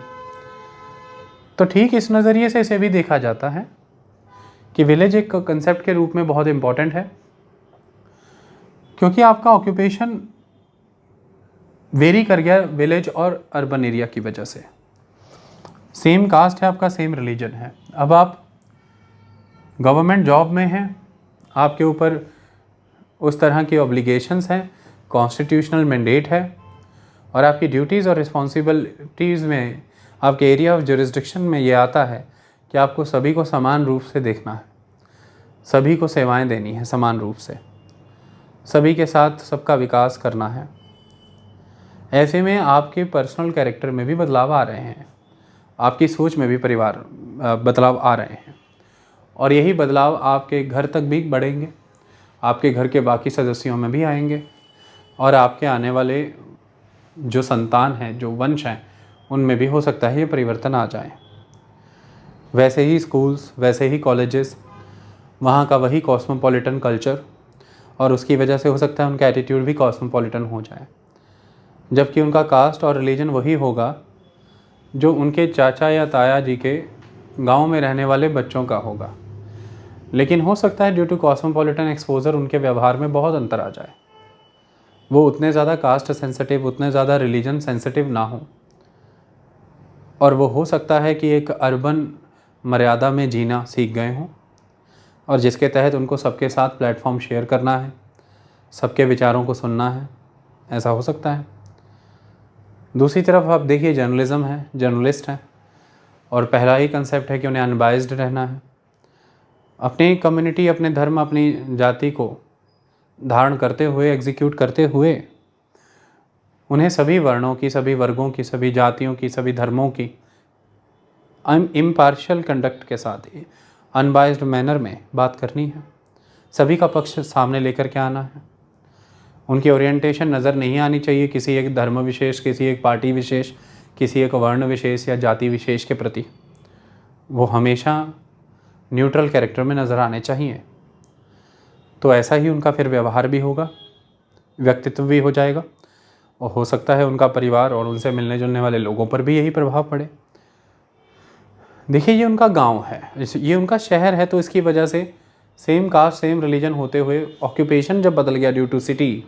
तो ठीक इस नज़रिए से इसे भी देखा जाता है कि विलेज एक कंसेप्ट के रूप में बहुत इम्पॉर्टेंट है, क्योंकि आपका ऑक्यूपेशन वेरी कर गया विलेज और अर्बन एरिया की वजह से। सेम कास्ट है आपका, सेम रिलीजन है। अब आप गवर्नमेंट जॉब में हैं, आपके ऊपर उस तरह की ऑब्लिगेशंस हैं, कॉन्स्टिट्यूशनल मैंडेट है, और आपकी ड्यूटीज़ और रिस्पॉन्सिबिलिटीज़ में, आपके एरिया ऑफ जुरिस्डिक्शन में ये आता है कि आपको सभी को समान रूप से देखना है, सभी को सेवाएं देनी है समान रूप से, सभी के साथ सबका विकास करना है। ऐसे में आपके पर्सनल कैरेक्टर में भी बदलाव आ रहे हैं, आपकी सोच में भी बदलाव आ रहे हैं, और यही बदलाव आपके घर तक भी बढ़ेंगे, आपके घर के बाकी सदस्यों में भी आएंगे, और आपके आने वाले जो संतान हैं, जो वंश हैं, उनमें भी हो सकता है ये परिवर्तन आ जाए। वैसे ही स्कूल्स, वैसे ही कॉलेजेस, वहाँ का वही कॉस्मोपॉलिटन कल्चर, और उसकी वजह से हो सकता है उनका एटीट्यूड भी कॉस्मोपॉलिटन हो जाए, जबकि उनका कास्ट और रिलीजन वही होगा जो उनके चाचा या ताया जी के गांव में रहने वाले बच्चों का होगा। लेकिन हो सकता है ड्यू टू कॉस्मोपॉलिटन एक्सपोजर उनके व्यवहार में बहुत अंतर आ जाए, वो उतने ज़्यादा कास्ट सेंसिटिव, उतने ज़्यादा रिलीजन सेंसिटिव ना हो, और वो हो सकता है कि एक अर्बन मर्यादा में जीना सीख गए हों और जिसके तहत उनको सबके साथ प्लेटफॉर्म शेयर करना है, सबके विचारों को सुनना है, ऐसा हो सकता है। दूसरी तरफ आप देखिए जर्नलिज़्म है, जर्नलिस्ट हैं और पहला ही कंसेप्ट है कि उन्हें अनबाइज्ड रहना है। अपनी कम्युनिटी, अपने धर्म, अपनी जाति को धारण करते हुए, एग्जीक्यूट करते हुए उन्हें सभी वर्णों की, सभी वर्गों की, सभी जातियों की, सभी धर्मों की इम्पार्शियल कंडक्ट के साथ ही अनबाइज्ड मैनर में बात करनी है। सभी का पक्ष सामने लेकर के आना है। उनकी ओरिएंटेशन नज़र नहीं आनी चाहिए किसी एक धर्म विशेष, किसी एक पार्टी विशेष, किसी एक वर्ण विशेष या जाति विशेष के प्रति। वो हमेशा न्यूट्रल कैरेक्टर में नज़र आने चाहिए। तो ऐसा ही उनका फिर व्यवहार भी होगा, व्यक्तित्व भी हो जाएगा और हो सकता है उनका परिवार और उनसे मिलने जुलने वाले लोगों पर भी यही प्रभाव पड़े। देखिए, ये उनका गांव है, ये उनका शहर है, तो इसकी वजह से सेम कास्ट सेम रिलीजन होते हुए ऑक्यूपेशन जब बदल गया ड्यू टू सिटी,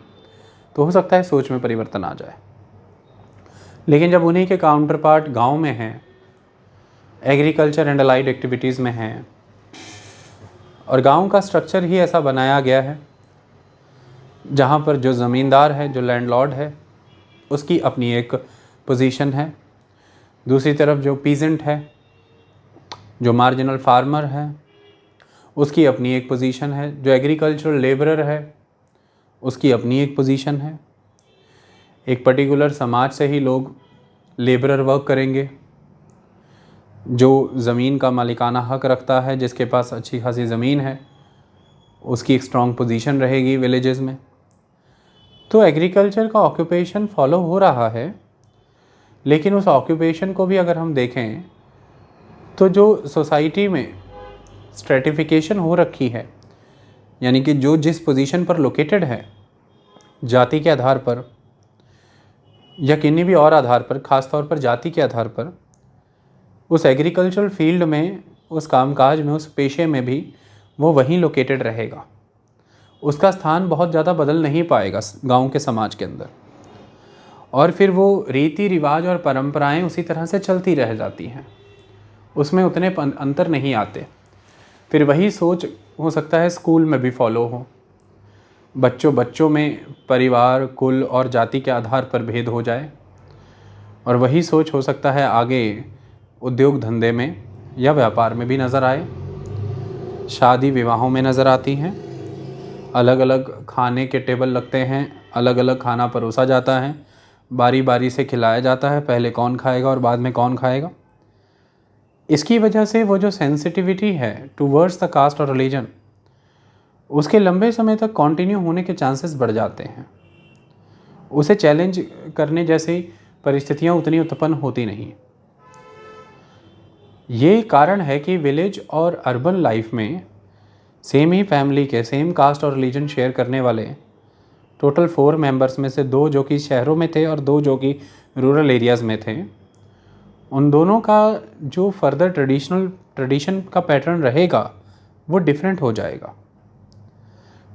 तो हो सकता है सोच में परिवर्तन आ जाए। लेकिन जब उन्हीं के काउंटर पार्ट गाँव में हैं, एग्रीकल्चर एंड अलाइड एक्टिविटीज़ में हैं और गांव का स्ट्रक्चर ही ऐसा बनाया गया है जहां पर जो ज़मींदार है, जो लैंडलॉर्ड है, उसकी अपनी एक पोजीशन है। दूसरी तरफ जो पीजेंट है, जो मार्जिनल फार्मर है, उसकी अपनी एक पोजीशन है। जो एग्रीकल्चरल लेबरर है, उसकी अपनी एक पोजीशन है। एक पर्टिकुलर समाज से ही लोग लेबरर वर्क करेंगे। जो ज़मीन का मालिकाना हक रखता है, जिसके पास अच्छी खासी ज़मीन है, उसकी एक स्ट्रॉन्ग पोजीशन रहेगी विलेजेस में। तो एग्रीकल्चर का ऑक्यूपेशन फॉलो हो रहा है, लेकिन उस ऑक्यूपेशन को भी अगर हम देखें तो जो सोसाइटी में स्ट्रेटिफिकेशन हो रखी है, यानी कि जो जिस पोजीशन पर लोकेटेड है, जाति के आधार पर या किन्हीं भी और आधार पर, ख़ास तौर पर जाति के आधार पर, उस एग्रीकल्चरल फील्ड में, उस कामकाज में, उस पेशे में भी वो वहीं लोकेटेड रहेगा। उसका स्थान बहुत ज़्यादा बदल नहीं पाएगा गांव के समाज के अंदर, और फिर वो रीति रिवाज और परंपराएं उसी तरह से चलती रह जाती हैं, उसमें उतने अंतर नहीं आते। फिर वही सोच हो सकता है स्कूल में भी फॉलो हो, बच्चों में परिवार, कुल और जाति के आधार पर भेद हो जाए, और वही सोच हो सकता है आगे उद्योग धंधे में या व्यापार में भी नज़र आए, शादी विवाहों में नज़र आती हैं। अलग अलग खाने के टेबल लगते हैं, अलग अलग खाना परोसा जाता है, बारी बारी से खिलाया जाता है, पहले कौन खाएगा और बाद में कौन खाएगा। इसकी वजह से वो जो सेंसिटिविटी है टूवर्ड्स द कास्ट और रिलीजन, उसके लंबे समय तक कंटिन्यू होने के चांसेस बढ़ जाते हैं। उसे चैलेंज करने जैसी परिस्थितियाँ उतनी उत्पन्न होती नहीं। ये कारण है कि विलेज और अर्बन लाइफ में सेम ही फैमिली के, सेम कास्ट और रिलीजन शेयर करने वाले टोटल 4 मेंबर्स में से 2 जो कि शहरों में थे और 2 जो कि रूरल एरियाज़ में थे, उन दोनों का जो फर्दर ट्रेडिशन का पैटर्न रहेगा वो डिफरेंट हो जाएगा।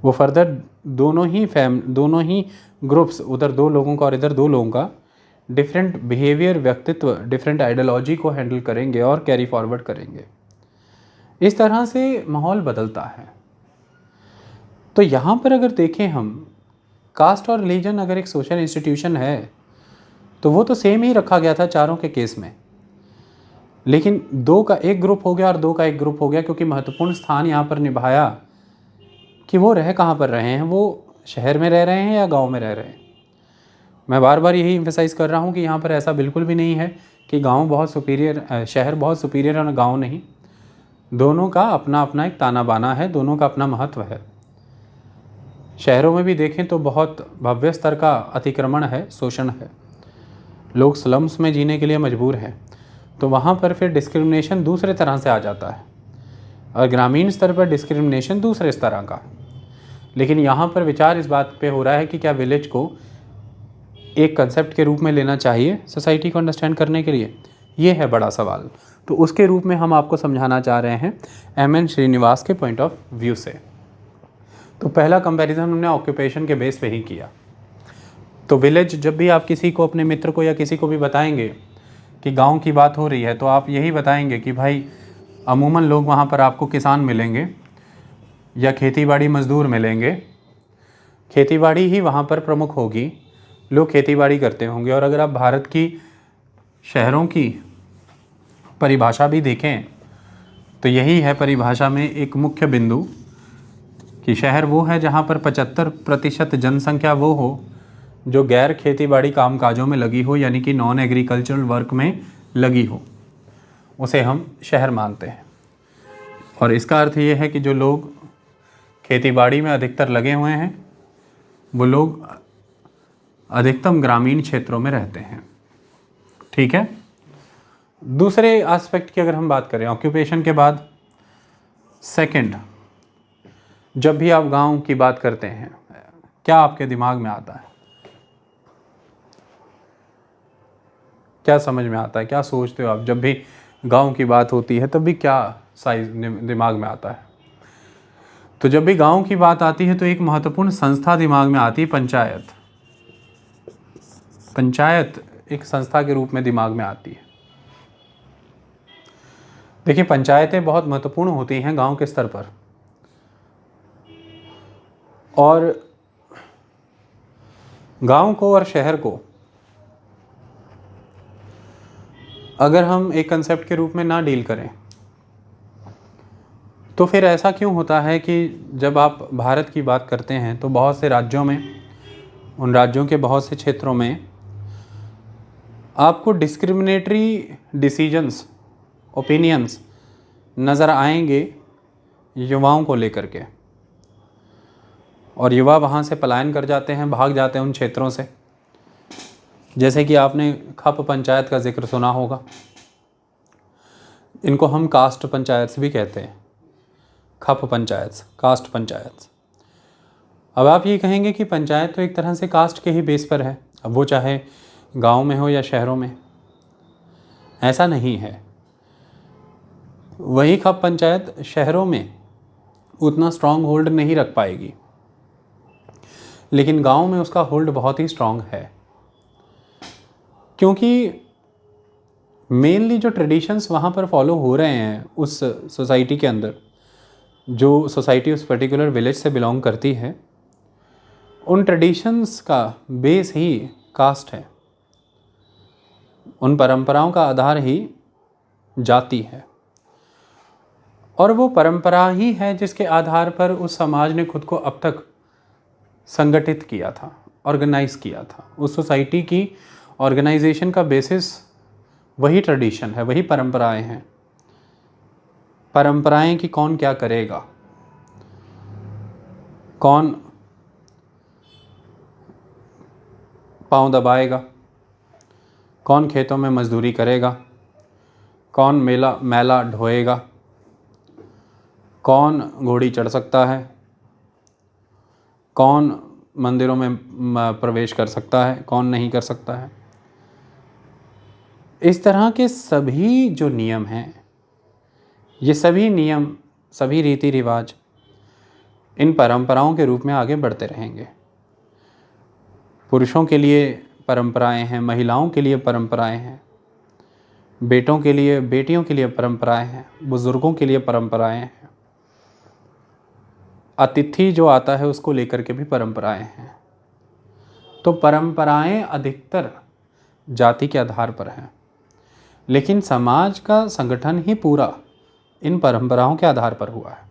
वो फर्दर दोनों ही ग्रुप्स, उधर 2 लोगों का और इधर 2 लोगों का डिफरेंट बिहेवियर, व्यक्तित्व, डिफरेंट आइडियोलॉजी को हैंडल करेंगे और कैरी फॉरवर्ड करेंगे। इस तरह से माहौल बदलता है। तो यहाँ पर अगर देखें हम, कास्ट और रिलीजन अगर एक सोशल इंस्टीट्यूशन है तो वो तो सेम ही रखा गया था चारों के केस में, लेकिन 2 का एक ग्रुप हो गया और 2 का एक ग्रुप हो गया, क्योंकि महत्वपूर्ण स्थान यहाँ पर निभाया कि वो रह कहाँ पर रहे हैं, वो शहर में रह रहे हैं या गांव में रह रहे हैं। मैं बार बार यही एम्फेसाइज़ कर रहा हूँ कि यहाँ पर ऐसा बिल्कुल भी नहीं है कि गांव बहुत सुपीरियर, शहर बहुत सुपीरियर और गांव नहीं। दोनों का अपना अपना एक ताना बाना है, दोनों का अपना महत्व है। शहरों में भी देखें तो बहुत भव्य स्तर का अतिक्रमण है, शोषण है, लोग स्लम्स में जीने के लिए मजबूर हैं, तो वहाँ पर फिर डिस्क्रिमिनेशन दूसरे तरह से आ जाता है, और ग्रामीण स्तर पर डिस्क्रिमिनेशन दूसरे इस तरह का। लेकिन यहाँ पर विचार इस बात पे हो रहा है कि क्या विलेज को एक कंसेप्ट के रूप में लेना चाहिए सोसाइटी को अंडरस्टैंड करने के लिए, ये है बड़ा सवाल। तो उसके रूप में हम आपको समझाना चाह रहे हैं एम.एन. श्रीनिवास के पॉइंट ऑफ व्यू से। तो पहला कंपैरिजन हमने ऑक्यूपेशन के बेस पे ही किया। तो विलेज, जब भी आप किसी को, अपने मित्र को या किसी को भी बताएंगे कि गांव की बात हो रही है, तो आप यही बताएंगे कि भाई अमूमन लोग वहाँ पर आपको किसान मिलेंगे या खेतीबाड़ी मज़दूर मिलेंगे। खेतीबाड़ी ही वहाँ पर प्रमुख होगी, लोग खेतीबाड़ी करते होंगे। और अगर आप भारत की शहरों की परिभाषा भी देखें तो यही है परिभाषा में एक मुख्य बिंदु कि शहर वो है जहाँ पर 75% जनसंख्या वो हो जो गैर खेतीबाड़ी कामकाजों में लगी हो, यानी कि नॉन एग्रीकल्चरल वर्क में लगी हो, उसे हम शहर मानते हैं। और इसका अर्थ ये है कि जो लोग खेतीबाड़ी में अधिकतर लगे हुए हैं वो लोग अधिकतम ग्रामीण क्षेत्रों में रहते हैं। ठीक है। दूसरे एस्पेक्ट की अगर हम बात करें ऑक्यूपेशन के बाद, सेकंड, जब भी आप गांव की बात करते हैं क्या आपके दिमाग में आता है, क्या समझ में आता है, क्या सोचते हो आप जब भी गांव की बात होती है, तब भी क्या साइज दिमाग में आता है? तो जब भी गांव की बात आती है तो एक महत्वपूर्ण संस्था दिमाग में आती है, पंचायत। पंचायत एक संस्था के रूप में दिमाग में आती है। देखिए, पंचायतें बहुत महत्वपूर्ण होती हैं गांव के स्तर पर। और गांव को और शहर को अगर हम एक कंसेप्ट के रूप में ना डील करें तो फिर ऐसा क्यों होता है कि जब आप भारत की बात करते हैं तो बहुत से राज्यों में, उन राज्यों के बहुत से क्षेत्रों में आपको डिस्क्रिमिनेटरी डिसीजंस, ओपिनियंस नज़र आएंगे युवाओं को लेकर के, और युवा वहाँ से पलायन कर जाते हैं, भाग जाते हैं उन क्षेत्रों से। जैसे कि आपने खप पंचायत का जिक्र सुना होगा, इनको हम कास्ट पंचायत भी कहते हैं, खप पंचायत, कास्ट पंचायत। अब आप ये कहेंगे कि पंचायत तो एक तरह से कास्ट के ही बेस पर है, अब वो चाहे गांव में हो या शहरों में। ऐसा नहीं है। वही खप पंचायत शहरों में उतना स्ट्रांग होल्ड नहीं रख पाएगी, लेकिन गांव में उसका होल्ड बहुत ही स्ट्रांग है, क्योंकि मेनली जो ट्रेडिशंस वहाँ पर फॉलो हो रहे हैं उस सोसाइटी के अंदर, जो सोसाइटी उस पर्टिकुलर विलेज से बिलोंग करती है, उन ट्रेडिशंस का बेस ही कास्ट है, उन परंपराओं का आधार ही जाति है। और वो परंपरा ही है जिसके आधार पर उस समाज ने खुद को अब तक संगठित किया था, ऑर्गेनाइज किया था। उस सोसाइटी की ऑर्गेनाइजेशन का बेसिस वही ट्रेडिशन है, वही परंपराएं हैं। परंपराएं कि कौन क्या करेगा, कौन पांव दबाएगा, कौन खेतों में मजदूरी करेगा, कौन मैला ढोएगा, कौन घोड़ी चढ़ सकता है, कौन मंदिरों में प्रवेश कर सकता है, कौन नहीं कर सकता है। इस तरह के सभी जो नियम हैं, ये सभी नियम, सभी रीति रिवाज इन परंपराओं के रूप में आगे बढ़ते रहेंगे। पुरुषों के लिए परंपराएं हैं, महिलाओं के लिए परंपराएं हैं, बेटों के लिए, बेटियों के लिए परंपराएं हैं, बुजुर्गों के लिए परंपराएं हैं, अतिथि जो आता है उसको लेकर के भी परंपराएं हैं। तो परंपराएं अधिकतर जाति के आधार पर हैं, लेकिन समाज का संगठन ही पूरा इन परंपराओं के आधार पर हुआ है।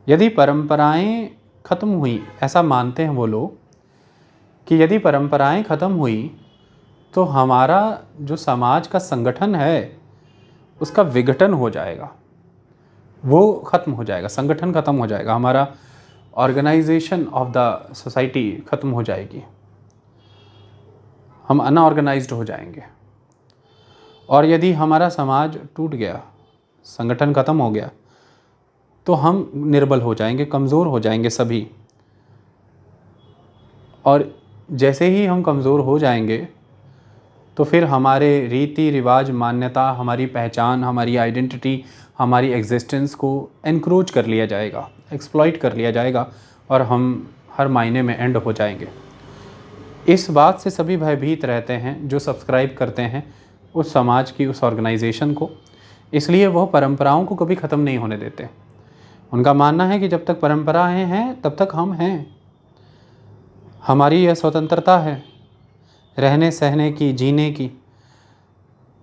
यदि परंपराएं खत्म हुई, ऐसा मानते हैं वो लोग कि यदि परंपराएं खत्म हुई तो हमारा जो समाज का संगठन है उसका विघटन हो जाएगा, वो ख़त्म हो जाएगा, संगठन ख़त्म हो जाएगा, हमारा ऑर्गेनाइजेशन ऑफ द सोसाइटी ख़त्म हो जाएगी, हम अनऑर्गेनाइज्ड हो जाएंगे। और यदि हमारा समाज टूट गया, संगठन ख़त्म हो गया, तो हम निर्बल हो जाएंगे, कमज़ोर हो जाएंगे सभी। और जैसे ही हम कमज़ोर हो जाएंगे तो फिर हमारे रीति रिवाज, मान्यता, हमारी पहचान, हमारी आइडेंटिटी, हमारी एग्जिस्टेंस को एनक्रोच कर लिया जाएगा, एक्सप्लॉइट कर लिया जाएगा, और हम हर मायने में एंड हो जाएंगे। इस बात से सभी भयभीत रहते हैं जो सब्सक्राइब करते हैं उस समाज की, उस ऑर्गेनाइजेशन को, इसलिए वह परंपराओं को कभी ख़त्म नहीं होने देते। उनका मानना है कि जब तक परंपराएं हैं तब तक हम हैं, हमारी यह स्वतंत्रता है रहने सहने की, जीने की,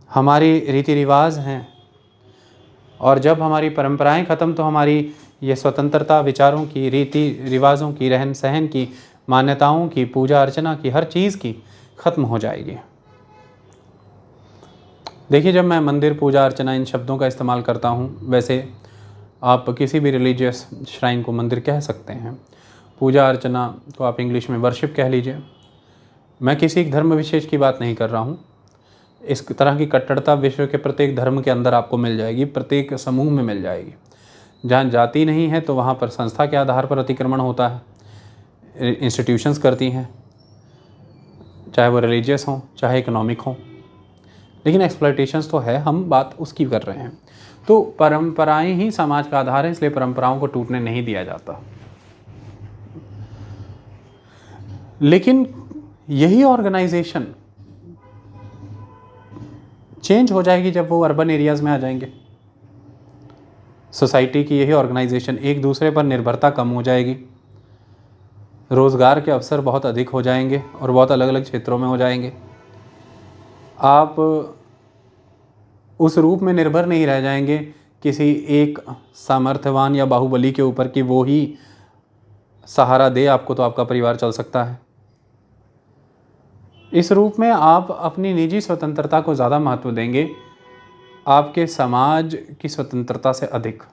हमारी रीति रिवाज हैं। और जब हमारी परंपराएं ख़त्म तो हमारी ये स्वतंत्रता विचारों की, रीति रिवाजों की, रहन सहन की, मान्यताओं की, पूजा अर्चना की, हर चीज़ की ख़त्म हो जाएगी। देखिए, जब मैं मंदिर, पूजा अर्चना इन शब्दों का इस्तेमाल करता हूँ, वैसे आप किसी भी रिलीजियस श्राइन को मंदिर कह सकते हैं, पूजा अर्चना को आप इंग्लिश में वर्शिप कह लीजिए। मैं किसी एक धर्म विशेष की बात नहीं कर रहा हूँ। इस तरह की कट्टरता विश्व के प्रत्येक धर्म के अंदर आपको मिल जाएगी, प्रत्येक समूह में मिल जाएगी। जहाँ जाति नहीं है तो वहाँ पर संस्था के आधार पर अतिक्रमण होता है, इंस्टीट्यूशंस करती हैं, चाहे वो रिलीजियस हों चाहे इकोनॉमिक हों, लेकिन एक्सप्लॉयटेशंस तो है, हम बात उसकी कर रहे हैं। तो परंपराएं ही समाज का आधार है, इसलिए परंपराओं को टूटने नहीं दिया जाता। लेकिन यही ऑर्गेनाइजेशन चेंज हो जाएगी जब वो अर्बन एरियाज़ में आ जाएंगे। सोसाइटी की यही ऑर्गेनाइजेशन, एक दूसरे पर निर्भरता कम हो जाएगी, रोज़गार के अवसर बहुत अधिक हो जाएंगे और बहुत अलग अलग क्षेत्रों में हो जाएंगे। आप उस रूप में निर्भर नहीं रह जाएंगे किसी एक सामर्थ्यवान या बाहुबली के ऊपर कि वो ही सहारा दे आपको तो आपका परिवार चल सकता है। इस रूप में आप अपनी निजी स्वतंत्रता को ज़्यादा महत्व देंगे आपके समाज की स्वतंत्रता से अधिक।